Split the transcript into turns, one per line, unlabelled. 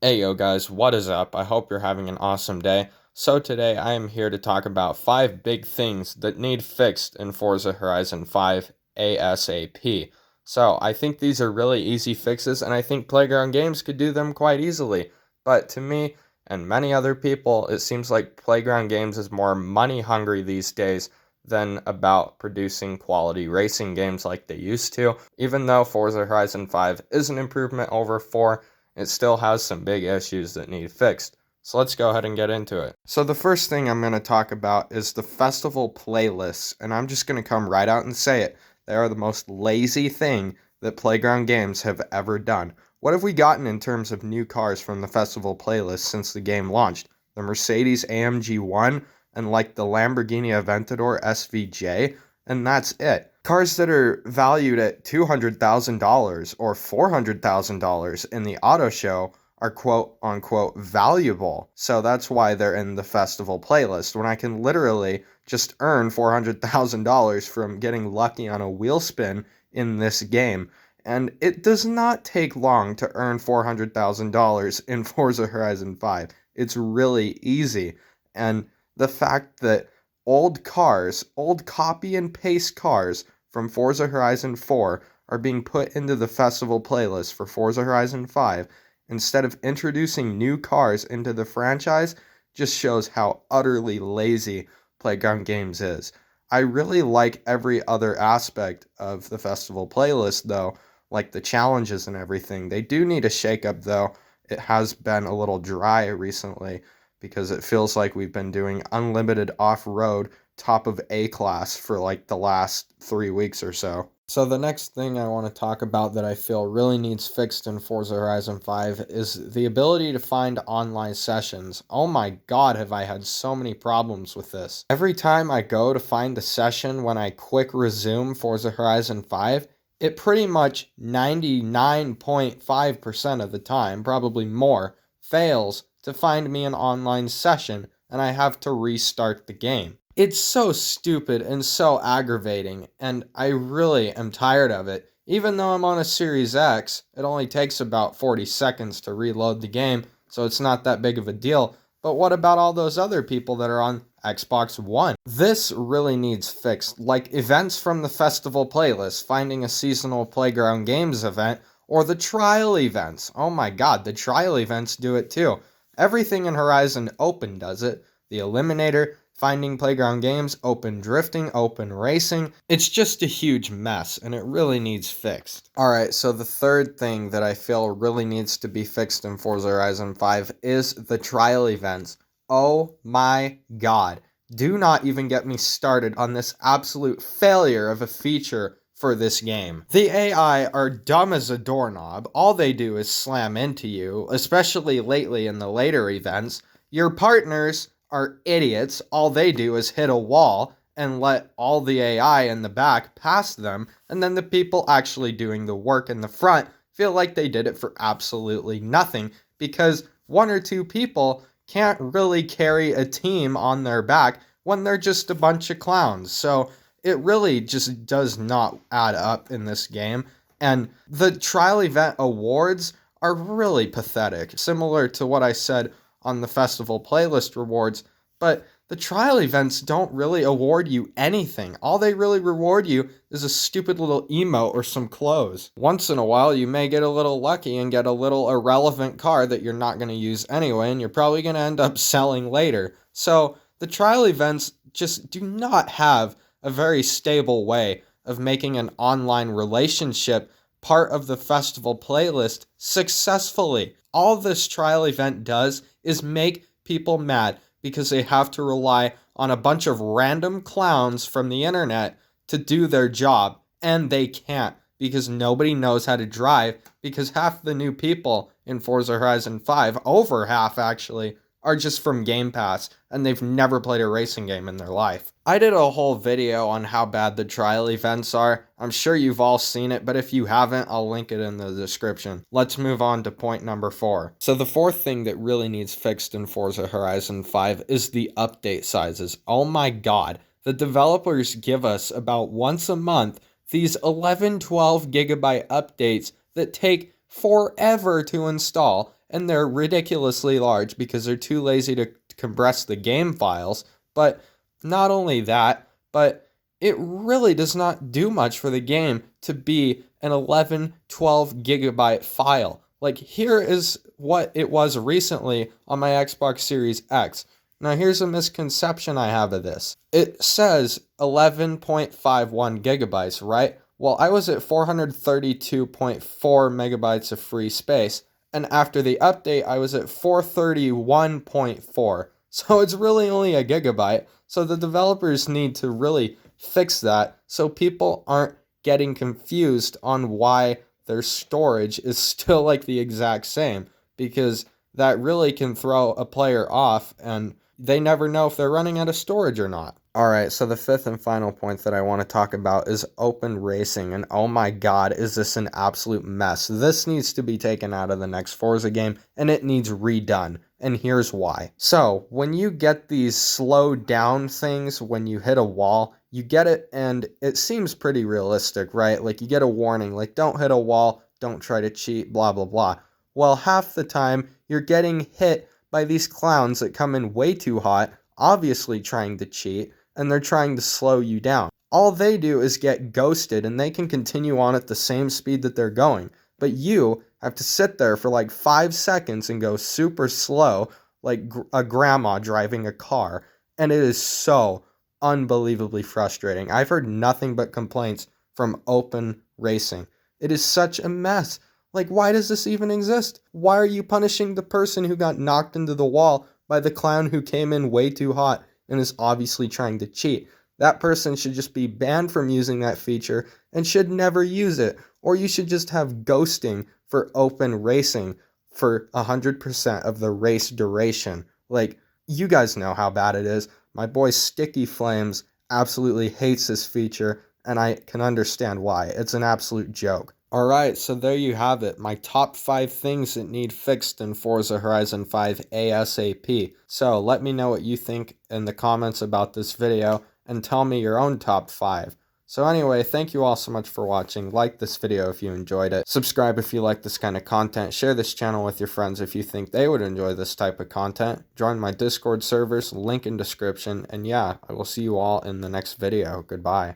Hey yo guys, what is up? I hope you're having an awesome day. So today I am here to talk about 5 big things that need fixed in Forza Horizon 5 ASAP. So I think these are really easy fixes and I think Playground Games could do them quite easily. But to me and many other people, it seems like Playground Games is more money hungry these days than about producing quality racing games like they used to. Even though Forza Horizon 5 is an improvement over 4, it still has some big issues that need fixed. So let's go ahead and get into it. So the first thing I'm going to talk about is the festival playlists, and I'm just going to come right out and say it. They are the most lazy thing that Playground Games have ever done. What have we gotten in terms of new cars from the festival playlist since the game launched? The Mercedes AMG 1 and like the Lamborghini Aventador SVJ, and that's it. Cars that are valued at $200,000 or $400,000 in the auto show are quote unquote valuable. So that's why they're in the festival playlist when I can literally just earn $400,000 from getting lucky on a wheel spin in this game. And it does not take long to earn $400,000 in Forza Horizon 5. It's really easy. And the fact that old copy and paste cars from Forza Horizon 4 are being put into the festival playlist for Forza Horizon 5 instead of introducing new cars into the franchise just shows how utterly lazy Playground Games is. I really like every other aspect of the festival playlist though, like the challenges and everything. They do need a shakeup though. It has been a little dry recently because it feels like we've been doing unlimited off-road top of A class for like the last 3 weeks or so. So the next thing I want to talk about that I feel really needs fixed in Forza Horizon 5 is the ability to find online sessions. Oh my god, have I had so many problems with this. Every time I go to find a session when I quick resume Forza Horizon 5, it pretty much 99.5% of the time, probably more, fails to find me an online session and I have to restart the game. It's so stupid and so aggravating, and I really am tired of it. Even though I'm on a Series X, it only takes about 40 seconds to reload the game, so it's not that big of a deal. But what about all those other people that are on Xbox One? This really needs fixed, like events from the festival playlist, finding a seasonal Playground Games event, or the trial events. Oh my god, the trial events do it too. Everything in Horizon Open does it. The Eliminator, Finding Playground Games, Open Drifting, Open Racing. It's just a huge mess and it really needs fixed. Alright, so the third thing that I feel really needs to be fixed in Forza Horizon 5 is the trial events. Oh my god. Do not even get me started on this absolute failure of a feature for this game. The AI are dumb as a doorknob. All they do is slam into you, especially lately in the later events. Your partners are idiots. All they do is hit a wall and let all the AI in the back pass them, and then the people actually doing the work in the front feel like they did it for absolutely nothing because one or two people can't really carry a team on their back when they're just a bunch of clowns. So it really just does not add up in this game. And the trial event awards are really pathetic, similar to what I said on the festival playlist rewards, but the trial events don't really award you anything. All they really reward you is a stupid little emote or some clothes. Once in a while, you may get a little lucky and get a little irrelevant car that you're not going to use anyway, and you're probably going to end up selling later. So the trial events just do not have a very stable way of making an online relationship part of the festival playlist successfully. All this trial event does is make people mad because they have to rely on a bunch of random clowns from the internet to do their job, and they can't because nobody knows how to drive because half the new people in Forza Horizon 5, over half actually, are just from Game Pass and they've never played a racing game in their life. I did a whole video on how bad the trial events are. I'm sure you've all seen it, but if you haven't, I'll link it in the description. Let's move on to point number 4. So the fourth thing that really needs fixed in Forza Horizon 5 is the update sizes. Oh my god. The developers give us about once a month these 11, 12 gigabyte updates that take forever to install, and they're ridiculously large because they're too lazy to compress the game files. But not only that, but it really does not do much for the game to be an 11, 12 gigabyte file. Like, here is what it was recently on my Xbox Series X. Now, here's a misconception I have of this. It says 11.51 gigabytes, right? Well, I was at 432.4 megabytes of free space, and after the update, I was at 431.4. So it's really only a gigabyte. So the developers need to really fix that so people aren't getting confused on why their storage is still like the exact same, because that really can throw a player off and they never know if they're running out of storage or not. Alright, so the fifth and final point that I want to talk about is open racing, and oh my god, is this an absolute mess. This needs to be taken out of the next Forza game, and it needs redone, and here's why. So, when you get these slow down things when you hit a wall, you get it, and it seems pretty realistic, right? Like, you get a warning, like, don't hit a wall, don't try to cheat, blah blah blah. Well, half the time, you're getting hit by these clowns that come in way too hot, obviously trying to cheat, and they're trying to slow you down. All they do is get ghosted, and they can continue on at the same speed that they're going. But you have to sit there for like 5 seconds and go super slow, like a grandma driving a car. And it is so unbelievably frustrating. I've heard nothing but complaints from open racing. It is such a mess. Like, why does this even exist? Why are you punishing the person who got knocked into the wall by the clown who came in way too hot and is obviously trying to cheat? That person should just be banned from using that feature and should never use it. Or you should just have ghosting for open racing for 100% of the race duration. Like, you guys know how bad it is. My boy Sticky Flames absolutely hates this feature, and I can understand why. It's an absolute joke. Alright, so there you have it, my top 5 things that need fixed in Forza Horizon 5 ASAP. So let me know what you think in the comments about this video, and tell me your own top 5. So anyway, thank you all so much for watching. Like this video if you enjoyed it. Subscribe if you like this kind of content. Share this channel with your friends if you think they would enjoy this type of content. Join my Discord servers, link in description. And yeah, I will see you all in the next video. Goodbye.